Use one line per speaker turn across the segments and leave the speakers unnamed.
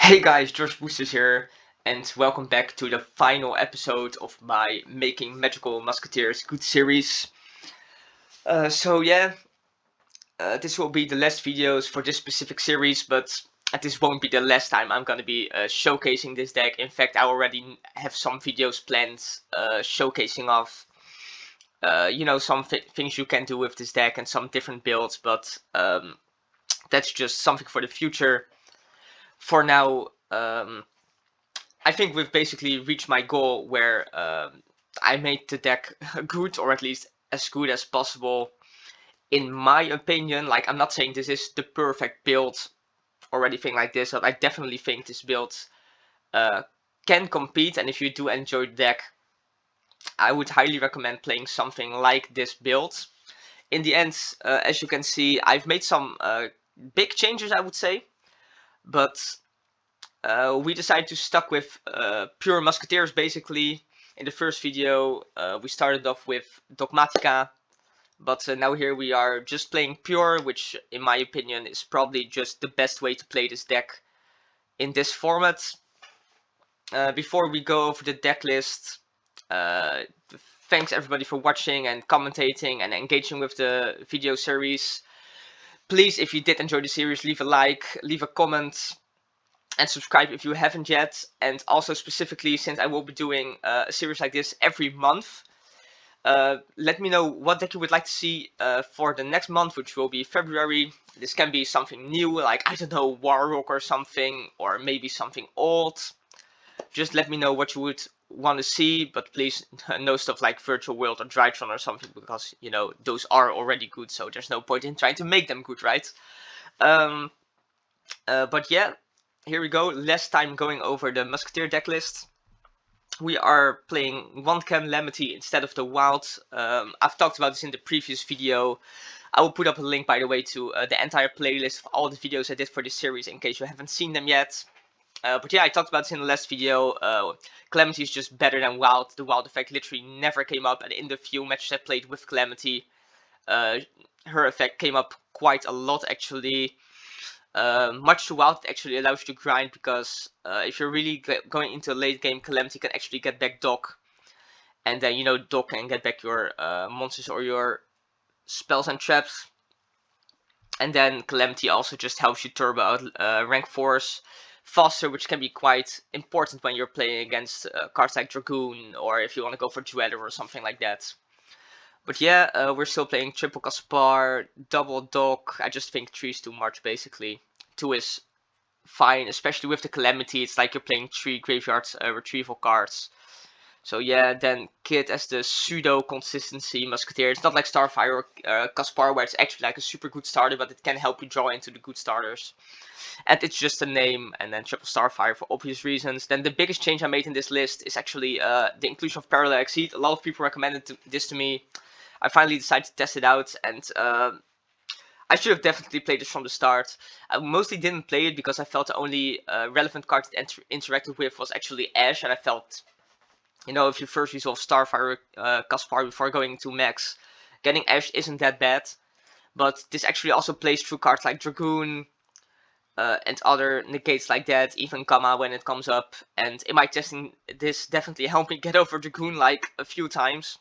Hey guys, George Boosters here, and welcome back to the final episode of my Making Magical Musketeers good series. This will be the last videos for this specific series, but this won't be the last time I'm gonna be showcasing this deck. In fact, I already have some videos planned showcasing off, some things you can do with this deck and some different builds, but that's just something for the future. For now, I think we've basically reached my goal where I made the deck good, or at least as good as possible. In my opinion, like, I'm not saying this is the perfect build or anything like this, but I definitely think this build uh, can compete. And if you do enjoy the deck, I would highly recommend playing something like this build. In the end, as you can see, I've made some big changes, I would say, but we decided to stuck with pure Musketeers basically. In the first video, we started off with Dogmatica, but now here we are just playing pure, which in my opinion is probably just the best way to play this deck in this format. Before we go over the deck list, thanks everybody for watching and commentating and engaging with the video series. Please, if you did enjoy the series, leave a like, leave a comment, and subscribe if you haven't yet. And also specifically, since I will be doing a series like this every month, let me know what deck you would like to see for the next month, which will be February. This can be something new, like, I don't know, Warrock or something, or maybe something old. Just let me know what you would want to see, but please no stuff like Virtual World or Drytron or something, because, you know, those are already good, so there's no point in trying to make them good, right? But yeah, here we go. Last time going over the Musketeer deck list. We are playing one Calamity instead of the Wild. I've talked about this in the previous video. I will put up a link, by the way, to the entire playlist of all the videos I did for this series in case you haven't seen them yet. But yeah, I talked about this in the last video. Calamity is just better than Wild. The Wild effect literally never came up, and in the few matches I played with Calamity, her effect came up quite a lot actually. Much too wild actually allows you to grind, because if you're really going into a late game, Calamity can actually get back Doc, and then, you know, Doc can get back your monsters or your spells and traps. And then Calamity also just helps you turbo out rank 4s faster, which can be quite important when you're playing against cards like Dragoon, or if you want to go for Dweller or something like that. But yeah, we're still playing triple Caspar, double Doc. I just think 3 is too much basically. 2 is fine, especially with the Calamity. It's like you're playing 3 graveyard retrieval cards. So yeah, then Kid as the pseudo consistency Musketeer. It's not like Starfire or Caspar, where it's actually like a super good starter, but it can help you draw into the good starters. And it's just a name, and then triple Starfire for obvious reasons. Then the biggest change I made in this list is actually the inclusion of Parallel Exceed. A lot of people recommended this to me. I finally decided to test it out, and I should have definitely played this from the start. I mostly didn't play it because I felt the only relevant card it interacted with was actually Ash, and I felt, you know, if you first resolve Starfire Caspar before going to Max, getting Ash isn't that bad. But this actually also plays through cards like Dragoon and other negates like that, even Gamma when it comes up. And in my testing, this definitely helped me get over Dragoon like a few times.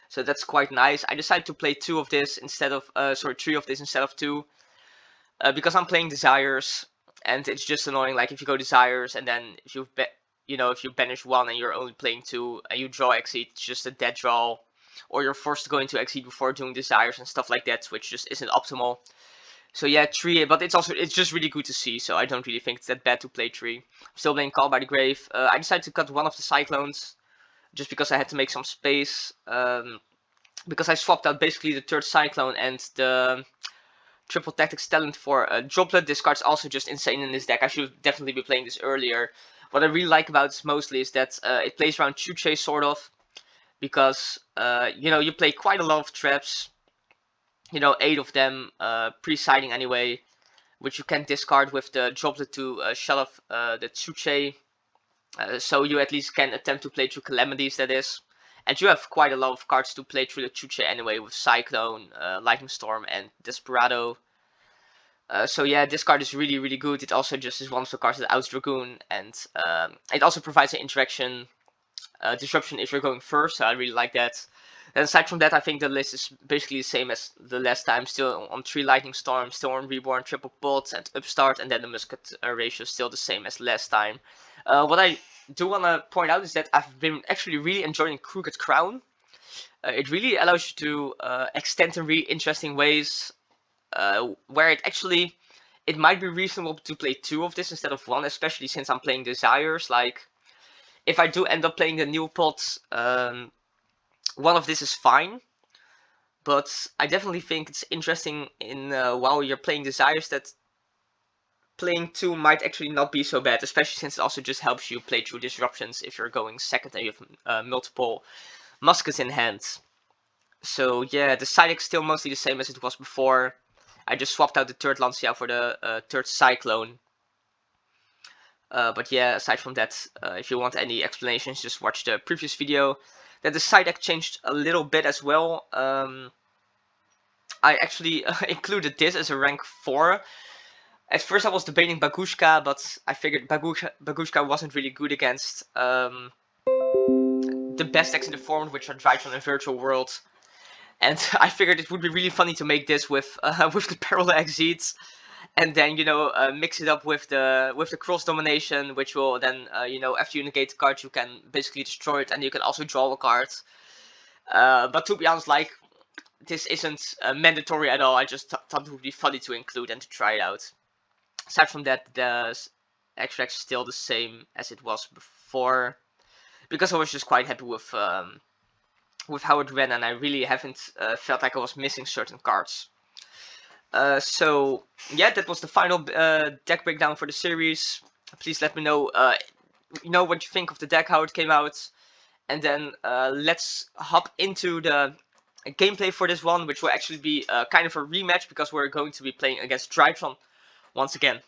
So that's quite nice. I decided to play 2 of this instead of, 3 of this instead of 2. Because I'm playing Desires, and it's just annoying, like, if you go Desires, and then if you banish 1 and you're only playing 2, and you draw Exceed, it's just a dead draw. Or you're forced to go into Exceed before doing Desires and stuff like that, which just isn't optimal. So yeah, 3, but it's just really good to see, so I don't really think it's that bad to play 3. I'm still playing Call by the Grave. I decided to cut one of the Cyclones, just because I had to make some space. Because I swapped out basically the 3rd Cyclone and the Triple Tactics Talent for a Droplet. This card's also just insane in this deck. I should definitely be playing this earlier. What I really like about this mostly is that it plays around Chuche sort of, because you play quite a lot of traps. 8 of them pre-siding anyway, which you can discard with the Droplet to shut off the Chuche. So you at least can attempt to play through Calamities, that is. And you have quite a lot of cards to play through the Chuche anyway, with Cyclone, Lightning Storm, and Desperado. So yeah, this card is really, really good. It also just is one of the cards that outs Dragoon, and it also provides an interaction disruption if you're going first, so I really like that. And aside from that, I think the list is basically the same as the last time, still on 3 Lightning Storm, still on Reborn, Triple Pot, and Upstart, and then the Musket ratio is still the same as last time. What I do want to point out is that I've been actually really enjoying Crooked Crown. It really allows you to extend in really interesting ways, where it might be reasonable to play 2 of this instead of 1, especially since I'm playing Desires. Like, if I do end up playing the new pot, one of this is fine, but I definitely think it's interesting in while you're playing Desires that playing 2 might actually not be so bad, especially since it also just helps you play through disruptions if you're going second and you have multiple muskets in hand. So yeah, the side deck's still mostly the same as it was before. I just swapped out the third Lancia for the third Cyclone. But yeah, aside from that, if you want any explanations, just watch the previous video. Then the side deck changed a little bit as well. I actually included this as a rank 4. At first I was debating Bagushka, but I figured Bagushka wasn't really good against the best decks in the format, which are Drytron and Virtual World. And I figured it would be really funny to make this with the Parallel Exceeds, and then mix it up with the cross domination, which will then after you negate the card, you can basically destroy it, and you can also draw a card. But to be honest, like, this isn't mandatory at all. I just thought it would be funny to include and to try it out. Aside from that, the extract is still the same as it was before, because I was just quite happy with how it ran, and I really haven't felt like I was missing certain cards. So yeah, that was the final deck breakdown for the series. Please let me know what you think of the deck, how it came out, and then let's hop into the gameplay for this one, which will actually be kind of a rematch because we're going to be playing against Drytron once again.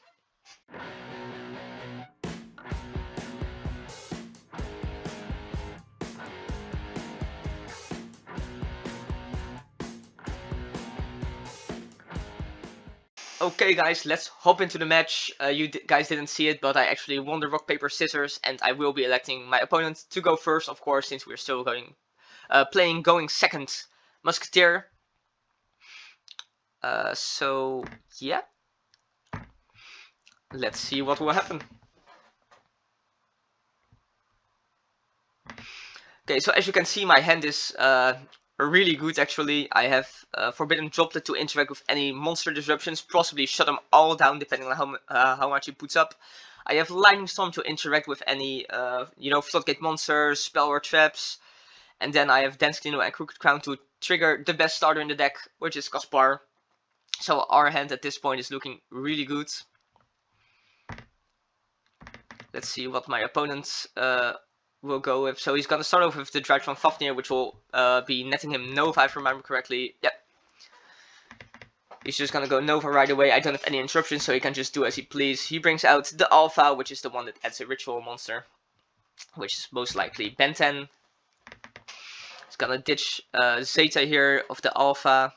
Okay guys, let's hop into the match. You guys didn't see it, but I actually won the rock, paper, scissors, and I will be electing my opponent to go first, of course, since we're still going second Musketeer. So yeah, let's see what will happen. Okay, so as you can see, my hand is really good actually. I have Forbidden Droplet to interact with any monster disruptions, possibly shut them all down depending on how much he puts up. I have Lightning Storm to interact with any floodgate monsters, spell or traps. And then I have Dance Cleano and Crooked Crown to trigger the best starter in the deck, which is Caspar. So our hand at this point is looking really good. Let's see what my opponent will go with. So he's going to start off with the Drytron Fafnir, which will be netting him Nova, if I remember correctly. Yep. He's just going to go Nova right away. I don't have any interruptions, so he can just do as he please. He brings out the Alpha, which is the one that adds a ritual monster, which is most likely Ben 10. He's going to ditch Zeta here of the Alpha.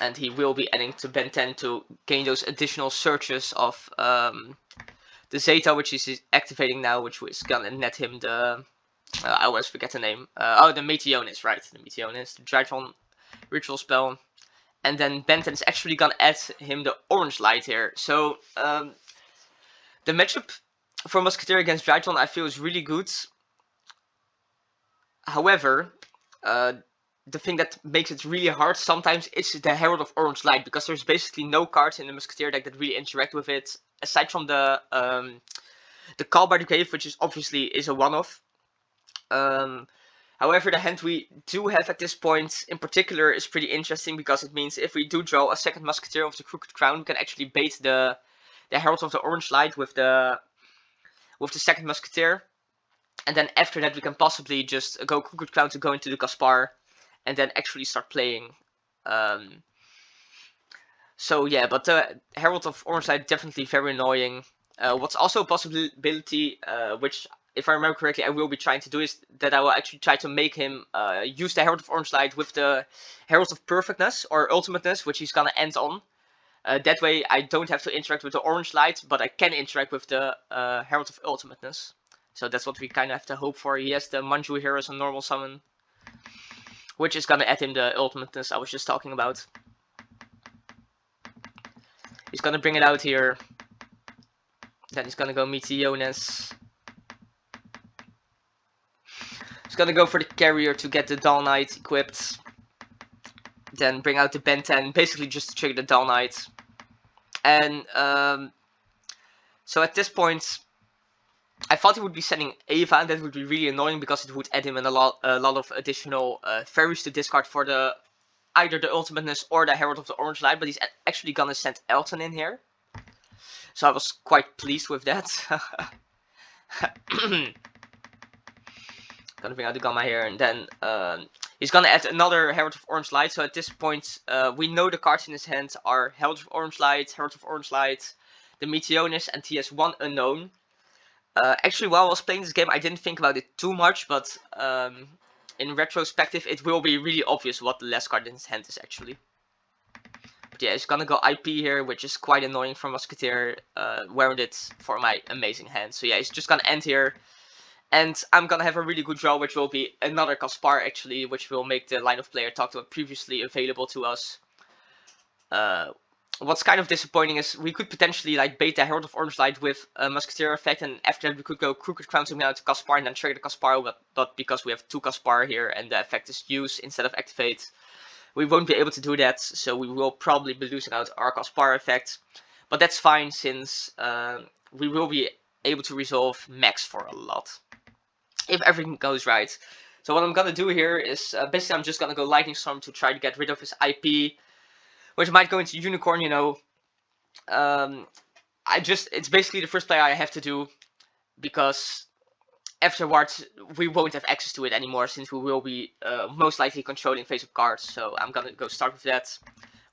And he will be adding to Ben 10 to gain those additional searches of the Zeta, which is activating now, which is gonna net him the... I always forget the name. The Meteonis, right. The Meteonis, the Drytron ritual spell. And then Ben 10 is actually gonna add him the Orange Light here. So, the matchup for Musketeer against Drytron I feel is really good. However, the thing that makes it really hard sometimes is the Herald of Orange Light, because there's basically no cards in the Musketeer deck that really interact with it, aside from the Call by the Grave, which is obviously a one-off. However, the hand we do have at this point in particular is pretty interesting, because it means if we do draw a second Musketeer of the Crooked Crown, we can actually bait the Herald of the Orange Light with the second Musketeer. And then after that we can possibly just go Crooked Crown to go into the Caspar, and then actually start playing. So yeah, but the Herald of Orange Light definitely very annoying. What's also a possibility, which if I remember correctly, I will be trying to do is that I will actually try to make him use the Herald of Orange Light with the Herald of Perfectness or Ultimateness, which he's gonna end on. That way I don't have to interact with the Orange Light, but I can interact with the Herald of Ultimateness. So that's what we kind of have to hope for. He has the Manju here as a normal summon, which is gonna add him the Ultimateness I was just talking about. He's gonna bring it out here. Then he's gonna go Meteones. He's gonna go for the carrier to get the Dawn Knight equipped. Then bring out the Ben 10, basically just to trigger the Dawn Knight. And so at this point, I thought he would be sending Eva, and that would be really annoying because it would add him in a lot of additional fairies to discard for the either the Ultimateness or the Herald of the Orange Light. But he's actually gonna send Elton in here, so I was quite pleased with that. Gonna bring out the Gamma here, and then he's gonna add another Herald of Orange Light. So at this point, we know the cards in his hand are Herald of Orange Light, the Meteones, and he has one unknown. Actually, while I was playing this game, I didn't think about it too much, but in retrospective, it will be really obvious what the last card in his hand is actually. But yeah, he's gonna go IP here, which is quite annoying for Musketeer, wearing it for my amazing hand. So yeah, he's just gonna end here. And I'm gonna have a really good draw, which will be another Caspar actually, which will make the line of play I talked about previously available to us. What's kind of disappointing is we could potentially like bait the Herald of Orange Light with a Musketeer effect, and after that we could go Crooked Crown to out to Caspar and then trigger the Caspar, but because we have two Caspar here and the effect is use instead of activate, we won't be able to do that, so we will probably be losing out our Caspar effect. But that's fine, since we will be able to resolve Max for a lot, if everything goes right. So what I'm gonna do here is, basically I'm just gonna go Lightning Storm to try to get rid of his IP, which might go into Unicorn, you know. It's basically the first play I have to do, because afterwards we won't have access to it anymore, since we will be most likely controlling face-up cards. So I'm gonna go start with that,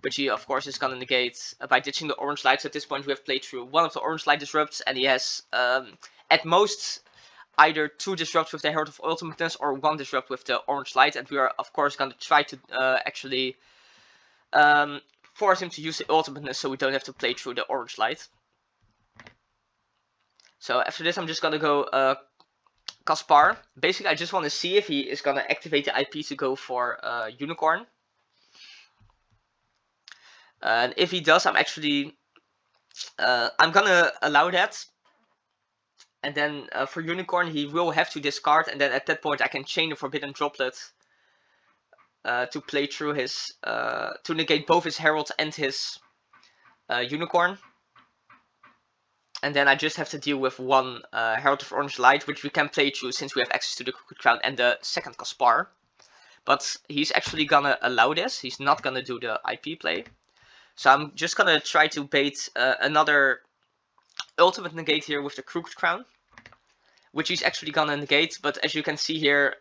which he of course is gonna negate by ditching the Orange Light. So at this point we have played through one of the Orange Light disrupts, and he has at most either 2 disrupts with the Herald of Ultimateness or 1 disrupt with the Orange Light, and we are of course going to try to actually force him to use the Ultimateness so we don't have to play through the Orange Light. So after this I'm just going to go Caspar. Basically I just want to see if he is going to activate the IP to go for Unicorn. And if he does, I'm actually I'm going to allow that. And then for Unicorn, he will have to discard, and then at that point I can chain the Forbidden Droplet to play through his, to negate both his Herald and his Unicorn. And then I just have to deal with 1 Herald of Orange Light, which we can play through since we have access to the Crooked Crown and the second Caspar. But he's actually gonna allow this, he's not gonna do the IP play. So I'm just gonna try to bait another ultimate negate here with the Crooked Crown, which he's actually gonna negate. But as you can see here,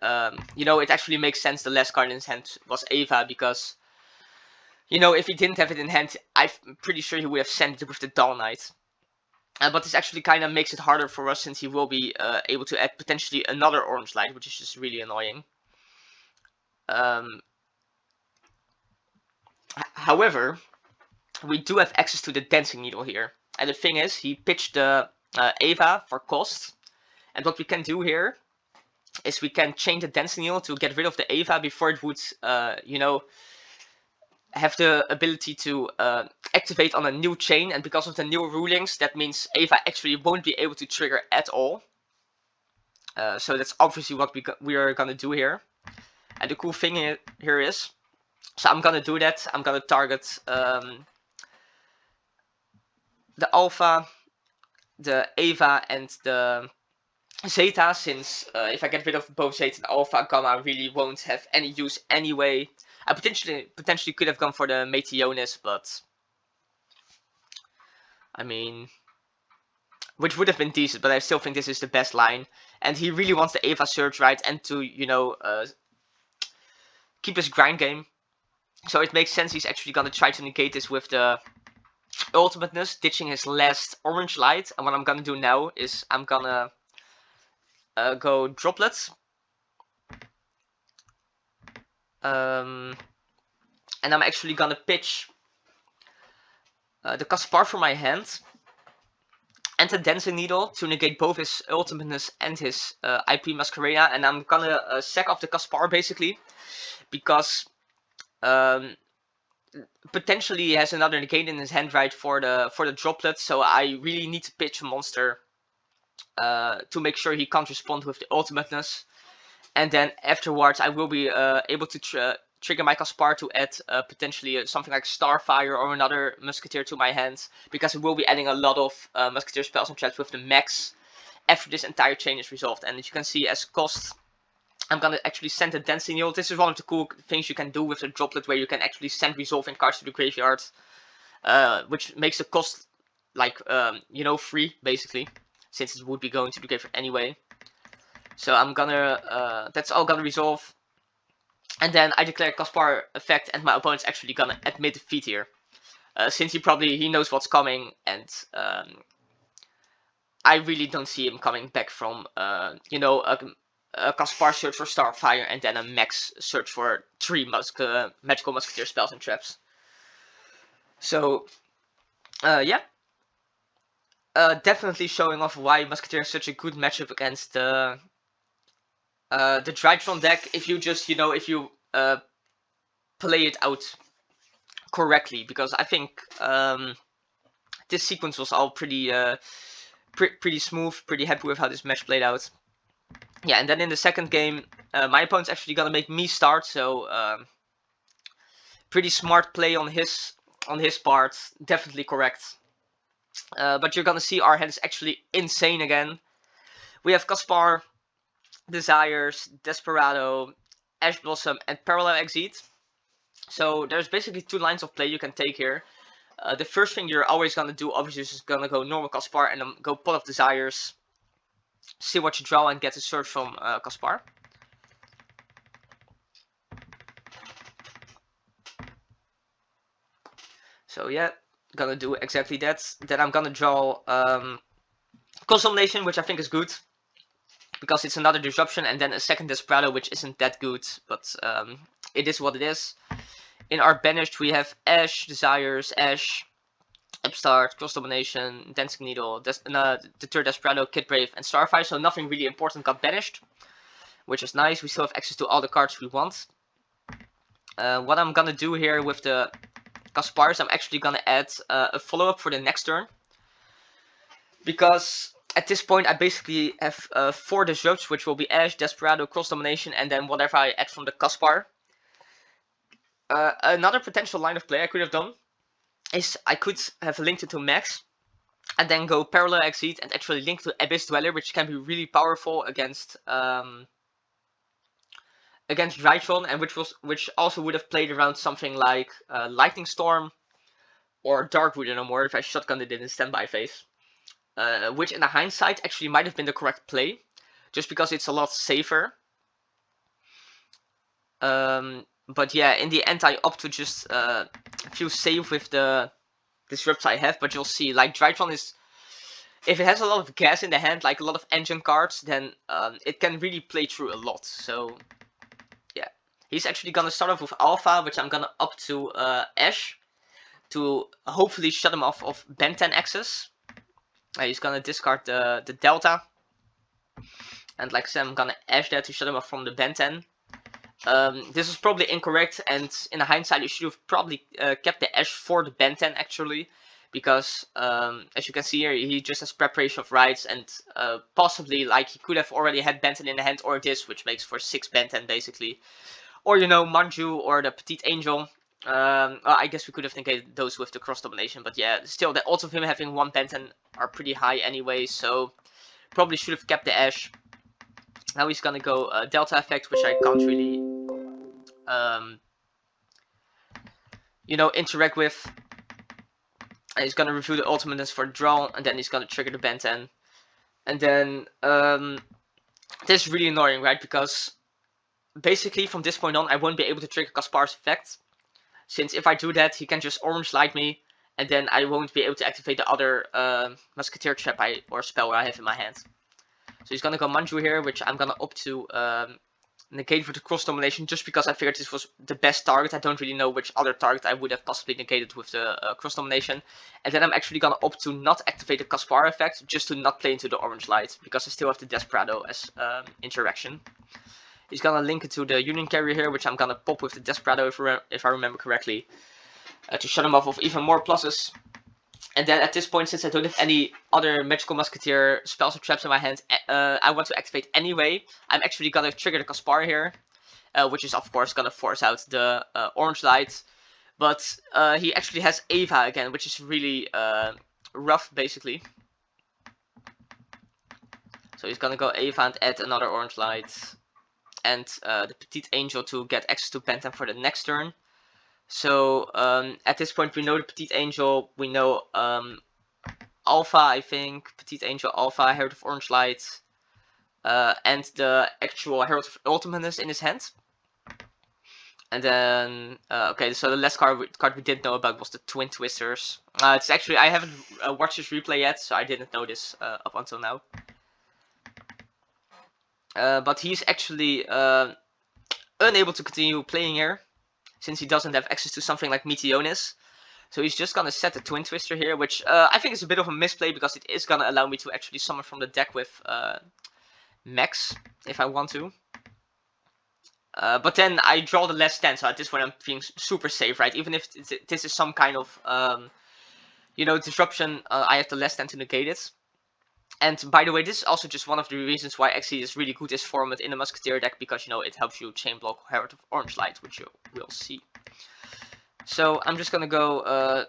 you know, it actually makes sense the last card in his hand was Eva, because, you know, if he didn't have it in hand, I'm pretty sure he would have sent it with the Dawn Knight. But this actually kind of makes it harder for us, since he will be able to add potentially another Orange Light, which is just really annoying. However, we do have access to the Dancing Needle here. And the thing is, he pitched the Eva for cost. And what we can do here is we can chain the Dancing Needle to get rid of the Eva before it would, you know, have the ability to activate on a new chain. And because of the new rulings, that means Eva actually won't be able to trigger at all. So that's obviously what we are going to do here. And the cool thing here is, so I'm going to do that. I'm going to target the Alpha, the Eva, and the Zeta, since if I get rid of both Zeta and Alpha, Gamma really won't have any use anyway. I potentially could have gone for the Meteones, but I mean, which would have been decent, but I still think this is the best line. And he really wants the Eva Surge, right, and to, you know, keep his grind game. So it makes sense he's actually gonna try to negate this with the Ultimateness, ditching his last Orange Light. And what I'm gonna do now is I'm gonna go droplets. And I'm actually gonna pitch the Caspar from my hand and the Dancing Needle to negate both his ultimateness and his IP Masquerade, and I'm gonna sack off the Caspar basically, because potentially he has another negate in his hand right for the droplet, so I really need to pitch a monster to make sure he can't respond with the ultimateness. And then afterwards I will be able to trigger my Caspar to add potentially something like Starfire or another Musketeer to my hands, because I will be adding a lot of Musketeer spells and traps with the max after this entire chain is resolved. And as you can see, as cost, I'm gonna actually send a Dancing Needle. This is one of the cool things you can do with the droplet, where you can actually send resolving cards to the graveyard, which makes the cost like you know, free basically, since it would be going to the graveyard anyway. So I'm gonna that's all gonna resolve, and then I declare Caspar effect, and my opponent's actually gonna admit defeat here, since he knows what's coming, and I really don't see him coming back from you know, a Caspar search for Starfire and then a max search for 3 magical Musketeer spells and traps. So yeah, definitely showing off why Musketeer is such a good matchup against the Drytron deck, if you just, you know, if you play it out correctly, because I think this sequence was all pretty pretty smooth, pretty happy with how this match played out. Yeah, and then in the second game, my opponent's actually gonna make me start, so pretty smart play on his part, definitely correct. But you're gonna see our hand is actually insane again. We have Caspar, Desires, Desperado, Ash Blossom, and Parallel Exit. So there's basically 2 lines of play you can take here. The first thing you're always gonna do, obviously, is just gonna go normal Caspar and then go Pot of Desires, see what you draw, and get a search from Caspar. So yeah, gonna do exactly that. Then I'm gonna draw Consolidation, which I think is good, because it's another disruption, and then a second Desperado, which isn't that good, but it is what it is. In our banished, we have Ash, Desires, Ash, Upstart, Cross Domination, Dancing Needle, the third Desperado, Kid Brave, and Starfire, so nothing really important got banished, which is nice. We still have access to all the cards we want. What I'm gonna do here with the Caspar is I'm actually gonna add a follow-up for the next turn, because at this point I basically have 4 disrupts, which will be Ash, Desperado, Cross Domination, and then whatever I add from the Caspar. Another potential line of play I could have done is I could have linked it to Max, and then go Parallel Exit and actually link to Abyss Dweller, which can be really powerful against Drytron, and which also would have played around something like Lightning Storm or Darkwood no more if I shotgunned it in the standby phase. Which in the hindsight actually might have been the correct play, just because it's a lot safer. But yeah, in the end I opt to just feel safe with the disrupts I have. But you'll see, like, Drytron is, if it has a lot of gas in the hand, like a lot of engine cards, then it can really play through a lot. So yeah, he's actually gonna start off with Alpha, which I'm gonna up to Ash to hopefully shut him off of Ben 10 access. He's gonna discard the Delta, and like I said, I'm gonna Ash that to shut him off from the Ben 10. This is probably incorrect, and in hindsight you should have probably kept the Ash for the Ben 10 actually, because as you can see here, he just has Preparation of Rites, and possibly, like, he could have already had Ben 10 in the hand, or this, which makes for 6 Ben 10 basically, or, you know, Manju or the Petite Angel. Well, I guess we could have negated those with the Cross Domination, but yeah, still the odds of him having 1 Ben 10 are pretty high anyway, so probably should have kept the Ash. Now he's gonna go Delta effect, which I can't really you know, interact with. And he's gonna review the ultimateness for the draw, and then he's gonna trigger the Ben 10. And then this is really annoying, right? Because basically from this point on I won't be able to trigger Caspar's effect, since if I do that he can just Orange Light me, and then I won't be able to activate the other Musketeer trap or spell I have in my hand. So he's gonna go Manju here, which I'm gonna opt to negate with the cross domination, just because I figured this was the best target. I don't really know which other target I would have possibly negated with the cross domination. And then I'm actually gonna opt to not activate the Caspar effect, just to not play into the orange light, because I still have the Desperado as interaction. He's gonna link it to the Union Carrier here, which I'm gonna pop with the Desperado if I remember correctly, to shut him off with even more pluses. And then at this point, since I don't have any other Magical Musketeer spells or traps in my hand, I want to activate anyway. I'm actually gonna trigger the Caspar here, which is of course gonna force out the orange light. But he actually has Ava again, which is really rough, basically. So he's gonna go Ava and add another orange light, and the Petite Angel to get access to Phantom for the next turn. So at this point we know the Petite Angel, we know Alpha, I think, Petite Angel, Alpha, Herald of Orange Light, and the actual Herald of Ultimateness in his hand. And then, okay, so the last card we didn't know about was the Twin Twisters. It's actually, I haven't watched this replay yet, so I didn't know this up until now. But he's actually unable to continue playing here, since he doesn't have access to something like Meteonis. So he's just gonna set the Twin Twister here, which I think is a bit of a misplay, because it is gonna allow me to actually summon from the deck with Max, if I want to. But then I draw the last stand, so at this point I'm feeling super safe, right? Even if this is some kind of, you know, disruption, I have the last stand to negate it. And by the way, this is also just one of the reasons why Xe is really good as format in the Musketeer deck, because, you know, it helps you chain block Herald of Orange Light, which you will see. So I'm just gonna go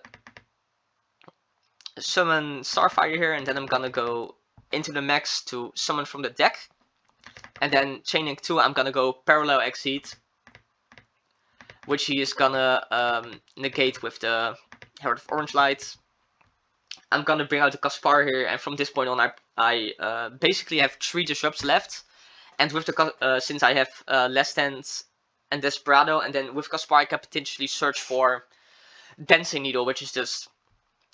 summon Starfire here, and then I'm gonna go into the Max to summon from the deck. And then chaining 2, I'm gonna go Parallel Exceed, which he is gonna negate with the Herald of Orange Light. I'm gonna bring out the Caspar here, and from this point on I basically have 3 disrupts left. And with the since I have less stands and Desperado, and then with Caspar I can potentially search for Dancing Needle, which is just,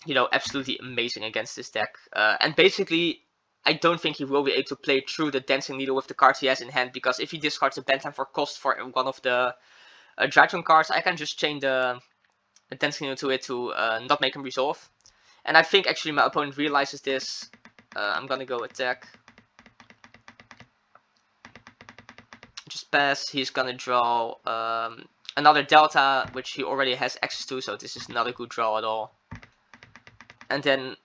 you know, absolutely amazing against this deck. And basically, I don't think he will be able to play through the Dancing Needle with the cards he has in hand, because if he discards the Bantam for cost for one of the Drytron cards, I can just chain the Dancing Needle to it to not make him resolve. And I think actually my opponent realizes this. I'm gonna go attack. Just pass. He's gonna draw another Delta, which he already has access to, so this is not a good draw at all. And then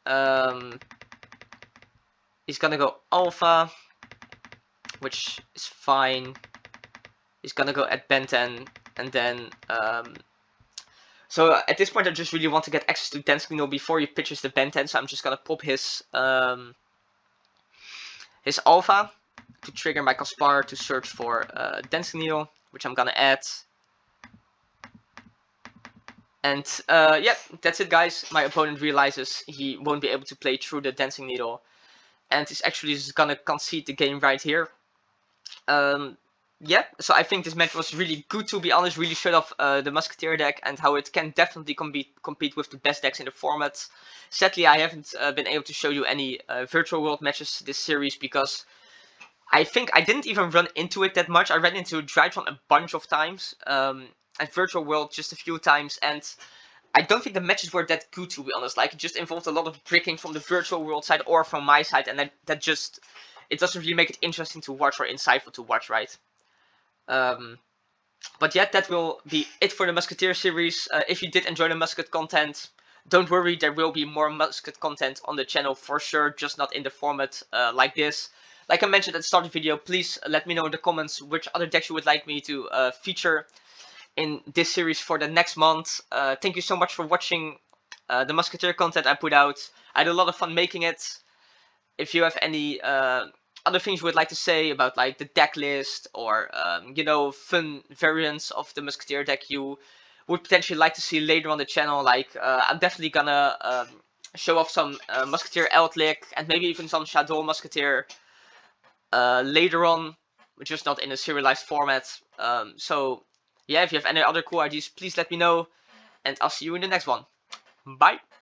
he's gonna go Alpha, which is fine. He's gonna go at Ben 10, and then so at this point I just really want to get access to Dancing Needle before he pitches the Ben 10, so I'm just gonna pop his Alpha to trigger my Caspar to search for Dancing Needle, which I'm gonna add. And yeah, that's it, guys. My opponent realizes he won't be able to play through the Dancing Needle, and is actually just gonna concede the game right here. Yeah, so I think this match was really good, to be honest. Really showed off the Musketeer deck and how it can definitely compete with the best decks in the format. Sadly, I haven't been able to show you any Virtual World matches this series, because I think I didn't even run into it that much. I ran into Drytron a bunch of times, and Virtual World just a few times, and I don't think the matches were that good, to be honest. Like, it just involved a lot of bricking from the Virtual World side or from my side, and that just, it doesn't really make it interesting to watch or insightful to watch, right? But yeah, that will be it for the Musketeer series. If you did enjoy the Musket content, don't worry, there will be more Musket content on the channel for sure, just not in the format like this. Like I mentioned at the start of the video, please let me know in the comments which other decks you would like me to feature in this series for the next month. Thank you so much for watching the Musketeer content I put out. I had a lot of fun making it. If you have any other things you would like to say about, like, the deck list, or you know, fun variants of the Musketeer deck you would potentially like to see later on the channel, like I'm definitely gonna show off some Musketeer Eltlick and maybe even some Shadow Musketeer later on, just not in a serialized format. So yeah, if you have any other cool ideas, please let me know, and I'll see you in the next one. Bye!